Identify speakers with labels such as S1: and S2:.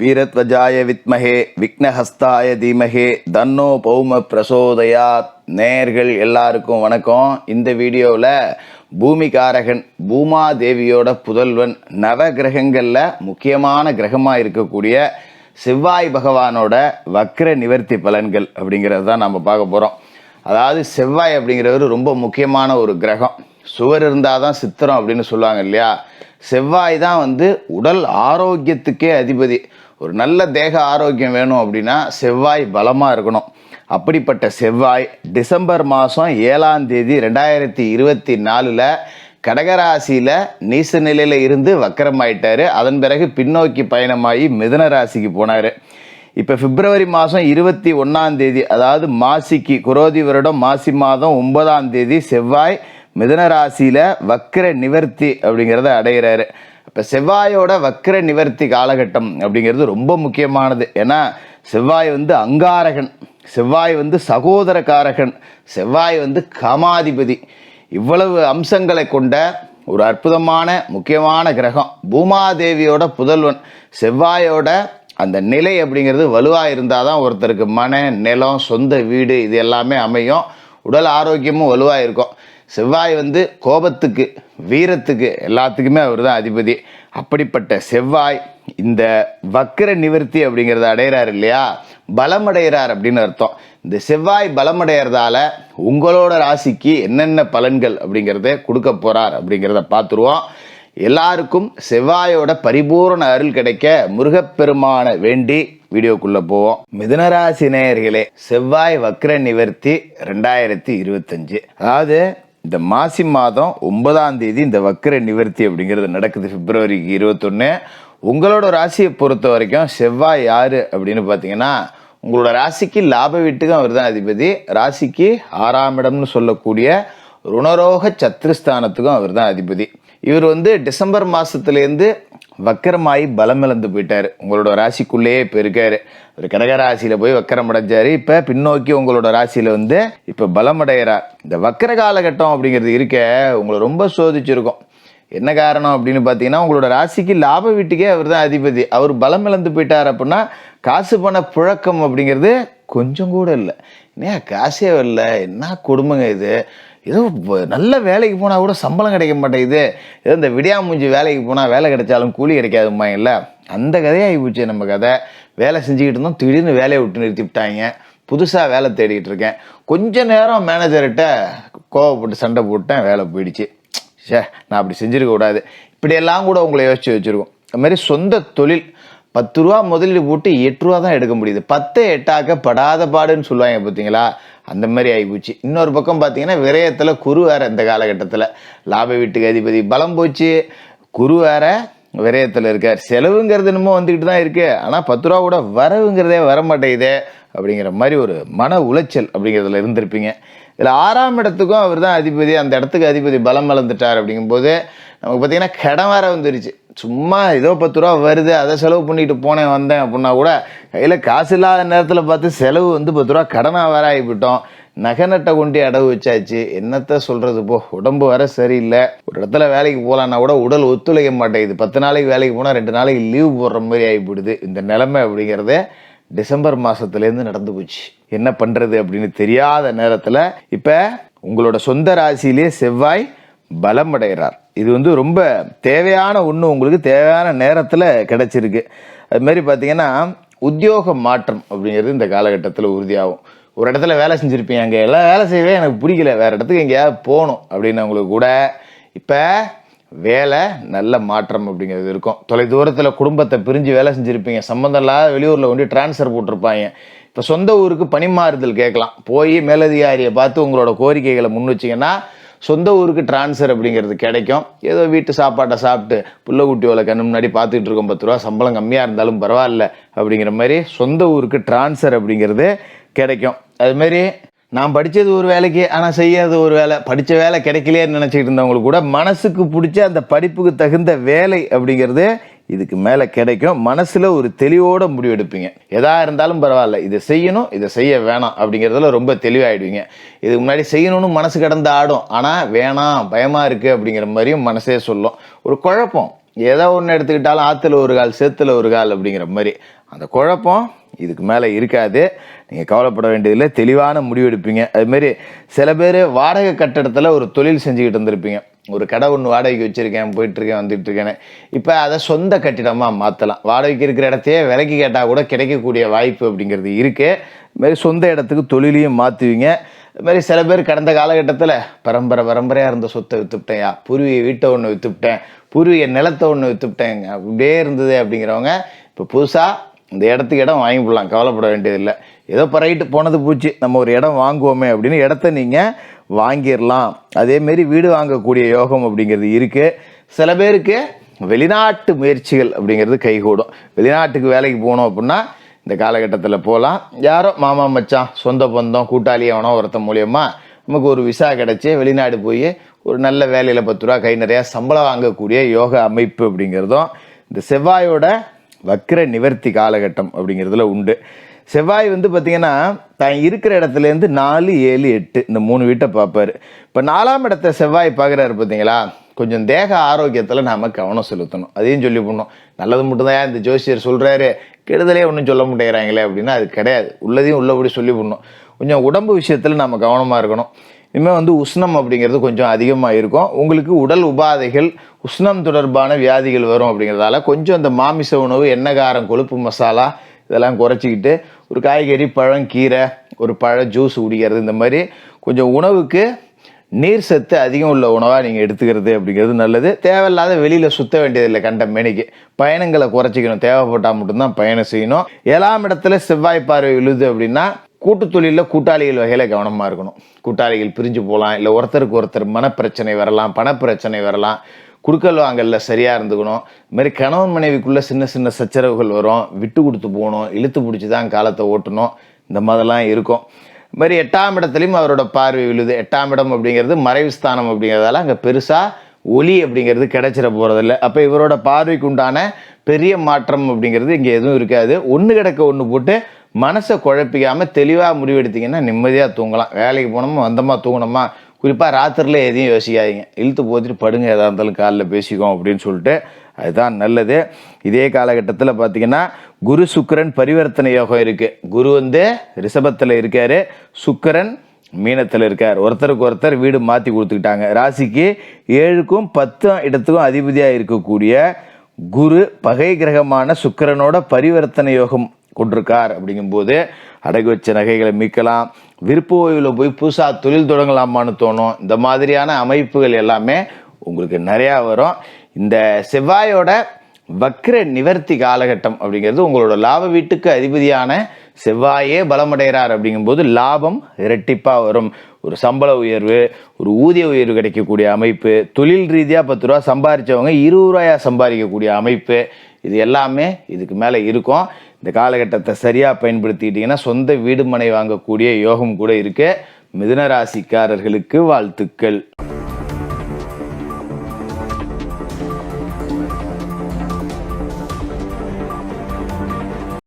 S1: வீரத்வஜாய வித்மஹே விக்னஹஸ்தாய தீமஹே தன்னோ பௌம பிரசோதயாத். நேயர்கள் எல்லாருக்கும் வணக்கம். இந்த வீடியோவில் பூமிகாரகன் பூமாதேவியோட புதல்வன் நவ கிரகங்களில் முக்கியமான கிரகமாக இருக்கக்கூடிய செவ்வாய் பகவானோட வக்ர நிவர்த்தி பலன்கள் அப்படிங்கிறது தான் நம்ம பார்க்க போகிறோம். அதாவது செவ்வாய் அப்படிங்கிறவர் ரொம்ப முக்கியமான ஒரு கிரகம். சுவர் இருந்தால் தான் சித்திரம் அப்படின்னு சொல்லுவாங்க இல்லையா. செவ்வாய் தான் உடல் ஆரோக்கியத்துக்கே அதிபதி. ஒரு நல்ல தேக ஆரோக்கியம் வேணும் அப்படின்னா செவ்வாய் பலமாக இருக்கணும். அப்படிப்பட்ட செவ்வாய் டிசம்பர் மாதம் 7ஆம் தேதி 2024 கடகராசியில் நீச நிலையில் இருந்து வக்கரமாயிட்டார். அதன் பிறகு பின்னோக்கி பயணமாகி மிதுன ராசிக்கு போனார். இப்போ பிப்ரவரி மாதம் 21ஆம் தேதி, அதாவது மாசிக்கு குரோதி வருடம் மாசி மாதம் 9ஆம் தேதி செவ்வாய் மிதுன ராசியில் வக்ர நிவர்த்தி அப்படிங்கிறத அடைகிறாரு. இப்போ செவ்வாயோட வக்ர நிவர்த்தி காலகட்டம் அப்படிங்கிறது ரொம்ப முக்கியமானது. ஏன்னா செவ்வாய் அங்காரகன், செவ்வாய் சகோதரகாரகன், செவ்வாய் காமாதிபதி. இவ்வளவு அம்சங்களை கொண்ட ஒரு அற்புதமான முக்கியமான கிரகம். பூமாதேவியோட புதல்வன் செவ்வாயோட அந்த நிலை அப்படிங்கிறது வலுவாக இருந்தால் தான் ஒருத்தருக்கு மன நிலம் சொந்த வீடு இது எல்லாமே அமையும். உடல் ஆரோக்கியமும் வலுவாக இருக்கும். செவ்வாய் கோபத்துக்கு வீரத்துக்கு எல்லாத்துக்குமே அவர் தான் அதிபதி. அப்படிப்பட்ட செவ்வாய் இந்த வக்ர நிவர்த்தி அப்படிங்கிறத அடைகிறார் இல்லையா, பலமடைகிறார் அப்படின்னு அர்த்தம். இந்த செவ்வாய் பலமடைகிறதால உங்களோட ராசிக்கு என்னென்ன பலன்கள் அப்படிங்கிறத கொடுக்க போகிறார் அப்படிங்கிறத பார்த்துருவோம். எல்லாருக்கும் செவ்வாயோட பரிபூரண அருள் கிடைக்க முருகப்பெருமான வேண்டி வீடியோக்குள்ளே போவோம். மிதுனராசி நேயர்களே, செவ்வாய் வக்ர நிவர்த்தி 2025, அதாவது இந்த மாசி மாதம் 9ஆம் தேதி இந்த வக்ர நிவர்த்தி அப்படிங்கிறது நடக்குது. பிப்ரவரி 21. உங்களோட ராசியை பொறுத்த வரைக்கும் செவ்வாய் யாரு அப்படின்னு பார்த்தீங்கன்னா, உங்களோட ராசிக்கு லாப வீட்டுக்கும் அவர் தான் அதிபதி. ராசிக்கு 6ஆம் இடம்னு சொல்லக்கூடிய ருணரோக சத்ருஸ்தானத்துக்கும் அவர் தான் அதிபதி. இவர் டிசம்பர் மாதத்துலேருந்து வக்கரமாயி பலம் இழந்து போயிட்டார். உங்களோட ராசிக்குள்ளேயே இப்போ இருக்காரு. ஒரு கடகராசியில் போய் வக்கரம் அடைஞ்சார். இப்போ பின்னோக்கி உங்களோட ராசியில் இப்போ பலம் அடைகிறார். இந்த வக்கர காலகட்டம் அப்படிங்கிறது இருக்க உங்களை ரொம்ப சோதிச்சிருக்கும். என்ன காரணம் அப்படின்னு பார்த்தீங்கன்னா, உங்களோட ராசிக்கு லாப வீட்டுக்கே அவர் தான் அதிபதி. அவர் பலம் இழந்து போயிட்டார் அப்படின்னா காசு பண புழக்கம் அப்படிங்கிறது கொஞ்சம் கூட இல்லை. ஏன் காசே இல்லை, என்ன கொடுமைங்க இது. ஏதோ நல்ல வேலைக்கு போனால் கூட சம்பளம் கிடைக்க மாட்டேங்குது. ஏதோ இந்த விடியாமூஞ்சி வேலைக்கு போனால் வேலை கிடைச்சாலும் கூலி கிடைக்காதுமா இல்லை, அந்த கதையாகி போச்சு நம்ம கதை. வேலை செஞ்சுக்கிட்டு இருந்தோம், திடீர்னு வேலையை விட்டு நிறுத்திவிட்டாங்க. புதுசாக வேலை தேடிக்கிட்டு இருக்கேன். கொஞ்ச நேரம் மேனேஜர்கிட்ட கோவப்பட்டு சண்டை போட்டேன், வேலை போயிடுச்சு. நான் அப்படி செஞ்சுருக்க கூடாது. இப்படியெல்லாம் கூட உங்களை யோசிச்சு வச்சுருக்கோம். அது மாதிரி சொந்த தொழில் 10 ரூபா முதலீடு போட்டு 8 ரூபா தான் எடுக்க முடியுது. 10 8ஆக்க படாத பாடுன்னு சொல்லுவாங்க பார்த்தீங்களா, அந்த மாதிரி ஆகிப்போச்சு. இன்னொரு பக்கம் பார்த்தீங்கன்னா விரயத்தில் குரு வேற. இந்த காலகட்டத்தில் லாப வீட்டுக்கு அதிபதி பலம் போச்சு, குரு வேற விரயத்தில் இருக்கார். செலவுங்கிறது என்னமோ வந்துக்கிட்டு தான் இருக்கு, ஆனால் 10 ரூபா கூட வரவுங்கிறதே வரமாட்டேங்குதே அப்படிங்கிற மாதிரி ஒரு மன உளைச்சல் அப்படிங்கிறதுல இருந்திருப்பீங்க. இதில் 6ஆம் இடத்துக்கும் அவர் தான் அதிபதி. அந்த இடத்துக்கு அதிபதி பலம் இழந்துட்டார். அப்படிங்கும்போது நமக்கு பார்த்தீங்கன்னா கடன் வேற வந்துருச்சு. சும்மா ஏதோ 10 ரூபா வருது, அதை செலவு பண்ணிட்டு போனேன் வந்தேன் அப்படின்னா கூட கையில் காசு இல்லாத நேரத்தில் பார்த்து செலவு 10 ரூபா கடனாக வேற ஆகிவிட்டோம். நகை நட்டை கொண்டு அடவு வச்சாச்சு. என்னத்த சொல்கிறது போ, உடம்பு வர சரியில்லை. ஒரு இடத்துல வேலைக்கு போகலான்னா கூட உடல் ஒத்துழைக்க மாட்டேங்குது. 10 நாளைக்கு வேலைக்கு போனால் 2 நாளைக்கு லீவ் போடுற மாதிரி ஆகிவிடுது. இந்த நிலைமை அப்படிங்கிறத டிசம்பர் மாதத்துலேருந்து நடந்து போச்சு. என்ன பண்ணுறது அப்படின்னு தெரியாத நேரத்தில் இப்போ உங்களோட சொந்த ராசியிலே செவ்வாய் பலம் அடைகிறார். இது ரொம்ப தேவையான ஒன்று, உங்களுக்கு தேவையான நேரத்தில் கிடச்சிருக்கு. அதுமாரி பார்த்தீங்கன்னா உத்தியோக மாற்றம் அப்படிங்கிறது இந்த காலகட்டத்தில் உறுதியாகும். ஒரு இடத்துல வேலை செஞ்சுருப்பீங்க, அங்கே எல்லாம் வேலை செய்யவே எனக்கு பிடிக்கல, வேறு இடத்துக்கு எங்கேயாவது போகணும் அப்படின்னவங்களுக்கு கூட இப்போ வேலை நல்ல மாற்றம் அப்படிங்கிறது இருக்கும். தொலைதூரத்தில் குடும்பத்தை பிரிஞ்சு வேலை செஞ்சுருப்பீங்க, சம்மந்தம் இல்லாத வெளியூரில் ட்ரான்ஸ்ஃபர் போட்டிருப்பாங்க. இப்போ சொந்த ஊருக்கு பணிமாறுதல் கேட்கலாம். போய் மேலதிகாரியை பார்த்து உங்களோட கோரிக்கைகளை முன் வச்சிங்கன்னா சொந்த ஊருக்கு டிரான்ஸ்ஃபர் அப்படிங்கிறது கிடைக்கும். ஏதோ வீட்டு சாப்பாட்டை சாப்பிட்டு புள்ள குட்டியோட கண்ணு முன்னாடி பார்த்துக்கிட்டு இருக்கோம், 10 ரூபா சம்பளம் கம்மியாக இருந்தாலும் பரவாயில்ல அப்படிங்கிற மாதிரி சொந்த ஊருக்கு டிரான்ஸ்ஃபர் அப்படிங்கிறது கிடைக்கும். அதுமாரி நான் படித்தது ஒரு வேலைக்கு, ஆனால் செய்யாத ஒரு வேலை, படித்த வேலை கிடைக்கலையேன்னு நினச்சிக்கிட்டு இருந்தவங்களுக்கு கூட மனசுக்கு பிடிச்ச அந்த படிப்புக்கு தகுந்த வேலை அப்படிங்கிறது இதுக்கு மேலே கிடைக்கும். மனசில் ஒரு தெளிவோட முடிவெடுப்பீங்க. எதா இருந்தாலும் பரவாயில்ல, இதை செய்யணும் இதை செய்ய வேணாம் அப்படிங்கிறதுல ரொம்ப தெளிவாகிடுவீங்க. இதுக்கு முன்னாடி செய்யணும்னு மனசு கடந்து ஆடும், ஆனால் வேணாம் பயமாக இருக்குது அப்படிங்கிற மாதிரியும் மனசே சொல்லும். ஒரு குழப்பம், எதை ஒன்று எடுத்துக்கிட்டாலும் ஆற்றுல ஒரு கால் சேத்துல ஒரு கால் அப்படிங்கிற மாதிரி அந்த குழப்பம் இதுக்கு மேலே இருக்காது. நீங்கள் கவலைப்பட வேண்டியதில்லை, தெளிவான முடிவு எடுப்பீங்க. அதுமாரி சில பேர் வாடகை கட்டடத்தில் ஒரு தொழில் செஞ்சுக்கிட்டு இருந்திருப்பீங்க. ஒரு கடை ஒன்று வாடகைக்கு வச்சுருக்கேன், போயிட்டுருக்கேன், வந்துட்டுருக்கேன்னு. இப்போ அதை சொந்த கட்டிடமாக மாற்றலாம். வாடகைக்கு இருக்கிற இடத்தையே விலைக்கு கேட்டால் கூட கிடைக்கக்கூடிய வாய்ப்பு அப்படிங்கிறது இருக்குது. இதுமாரி சொந்த இடத்துக்கு தொழிலையும் மாற்றுவீங்க. இதுமாரி சில பேர் கடந்த காலகட்டத்தில் பரம்பரையாக இருந்த சொத்தை விற்றுவிட்டேன்யா, பூர்வீக வீட்டை ஒன்று விற்றுவிட்டேன், பூர்வீக நிலத்தை ஒன்று விற்றுவிட்டேன், அப்படியே இருந்தது அப்படிங்கிறவங்க இப்போ புதுசாக இந்த இடத்துக்கு இடம் வாங்கி போடலாம். கவலைப்பட வேண்டியதில்லை. ஏதோ ரைட்டு போனது பூச்சி, நம்ம ஒரு இடம் வாங்குவோமே அப்படின்னு இடத்த நீங்கள் வாங்கிடலாம். அதேமாரி வீடு வாங்கக்கூடிய யோகம் அப்படிங்கிறது இருக்குது. சில பேருக்கு வெளிநாட்டு முயற்சிகள் அப்படிங்கிறது கைகூடும். வெளிநாட்டுக்கு வேலைக்கு போகணும் அப்படின்னா இந்த காலகட்டத்தில் போகலாம். யாரோ மாமா மச்சான் சொந்த பந்தம் கூட்டாளி எவனோ ஒருத்த மூலியமாக நமக்கு ஒரு விசா கிடச்சி வெளிநாடு போய் ஒரு நல்ல வேலையில் 10 ரூபா கை நிறையா சம்பளம் வாங்கக்கூடிய யோக அமைப்பு அப்படிங்கிறதும் இந்த செவ்வாயோட வக்ர நிவர்த்தி காலகட்டம் அப்படிங்கிறதுல உண்டு. செவ்வாய் பார்த்திங்கன்னா தான் இருக்கிற இடத்துலேருந்து 4, 7, 8 இந்த 3 வீட்டை பார்ப்பார். இப்போ 4ஆம் இடத்தை செவ்வாய் பார்க்குறாரு பார்த்தீங்களா, கொஞ்சம் தேக ஆரோக்கியத்தில் நாம் கவனம் செலுத்தணும். அதையும் சொல்லி போடணும். நல்லது மட்டும்தான் இந்த ஜோசியர் சொல்கிறாரு, கெடுதலே ஒன்றும் சொல்ல மாட்டேங்கிறாங்களே அப்படின்னா அது கிடையாது. உள்ளதையும் உள்ளபடி சொல்லி போடணும். கொஞ்சம் உடம்பு விஷயத்தில் நம்ம கவனமாக இருக்கணும். இனிமேல் உஷ்ணம் அப்படிங்கிறது கொஞ்சம் அதிகமாக இருக்கும். உங்களுக்கு உடல் உபாதைகள் உஷ்ணம் தொடர்பான வியாதிகள் வரும். அப்படிங்கிறதால கொஞ்சம் இந்த மாமிச உணவு, எண்ணெய் காரம், கொழுப்பு மசாலா இதெல்லாம் குறைச்சிக்கிட்டு ஒரு காய்கறி, பழம், கீரை, ஒரு பழ ஜூஸ் குடிக்கிறது, இந்த மாதிரி கொஞ்சம் உணவுக்கு நீர் சத்து அதிகம் உள்ள உணவாக நீங்கள் எடுத்துக்கிறது அப்படிங்கிறது நல்லது. தேவையில்லாத வெளியில் சுற்ற வேண்டியதில்லை. கண்ட மேனிக்கு பயணங்களை குறைச்சிக்கணும். தேவைப்பட்டால் மட்டும்தான் பயணம் செய்யணும். 7ஆம் இடத்துல செவ்வாய் பார்வை விழுது அப்படின்னா கூட்டு தொழிலில் கூட்டாளிகள் வகையில் கவனமாக இருக்கணும். கூட்டாளிகள் பிரிஞ்சு போகலாம், இல்லை ஒருத்தருக்கு ஒருத்தர் மனப்பிரச்சனை வரலாம், பணப்பிரச்சனை வரலாம். குடுக்கல் வாங்கல்ல சரியாக இருந்துக்கணும். இதுமாதிரி கணவன் மனைவிக்குள்ளே சின்ன சின்ன சச்சரவுகள் வரும். விட்டு கொடுத்து போகணும், இழுத்து பிடிச்சி தான் காலத்தை ஓட்டணும். இந்த மாதிரிலாம் இருக்கும். இதுமாதிரி 8ஆம் இடத்துலையும் அவரோட பார்வை விழுது. 8ஆம் இடம் அப்படிங்கிறது மறைவு ஸ்தானம் அப்படிங்கிறதால அங்கே பெருசாக ஒலி அப்படிங்கிறது கிடைச்சிட போகிறதில்ல. அப்போ இவரோட பார்வைக்கு உண்டான பெரிய மாற்றம் அப்படிங்கிறது இங்கே எதுவும் இருக்காது. ஒன்று கிடக்க ஒன்று போட்டு மனசை குழப்பிக்காமல் தெளிவாக முடிவெடுத்திங்கன்னா நிம்மதியாக தூங்கலாம். வேலைக்கு போனோமா வந்தோமா தூங்கணுமா, குறிப்பாக ராத்திரியில் எதையும் யோசிக்காதீங்க. இழுத்து போத்துட்டு படுங்க, எதாக இருந்தாலும் காலையில் பேசிக்கோம் அப்படின்னு சொல்லிட்டு அதுதான் நல்லது. இதே காலகட்டத்தில் பார்த்திங்கன்னா குரு சுக்கிரன் பரிவர்த்தனை யோகம் இருக்குது. குரு ரிஷபத்தில் இருக்கார், சுக்கிரன் மீனத்தில் இருக்கார். ஒருத்தருக்கு ஒருத்தர் வீடு மாற்றி கொடுத்துக்கிட்டாங்க. ராசிக்கு 7க்கும் 10 இடத்துக்கும் அதிபதியாக இருக்கக்கூடிய குரு பகை கிரகமான சுக்கிரனோட பரிவர்த்தனை யோகம் கொண்டிருக்கார். அப்படிங்கும்போது அடகு வச்ச நகைகளை மீட்கலாம், விருப்ப ஓய்வில் போய் புதுசாக தொழில் தொடங்கலாமான்னு தோணும். இந்த மாதிரியான அமைப்புகள் எல்லாமே உங்களுக்கு நிறையா வரும். இந்த செவ்வாயோட வக்ர நிவர்த்தி காலகட்டம் அப்படிங்கிறது உங்களோட லாப வீட்டுக்கு அதிபதியான செவ்வாயே பலமடைகிறார். அப்படிங்கும்போது லாபம் இரட்டிப்பாக வரும். ஒரு சம்பள உயர்வு, ஒரு ஊதிய உயர்வு கிடைக்கக்கூடிய அமைப்பு, தொழில் ரீதியாக 10 ரூபா சம்பாதிச்சவங்க 20 ரூபாயா சம்பாதிக்கக்கூடிய அமைப்பு, இது எல்லாமே இதுக்கு மேலே இருக்கும். இந்த காலகட்டத்தை சரியாக பயன்படுத்திக்கிட்டிங்கன்னா சொந்த வீடு மனை வாங்கக்கூடிய யோகம் கூட இருக்குது. மிதுன ராசிக்காரர்களுக்கு வாழ்த்துக்கள்.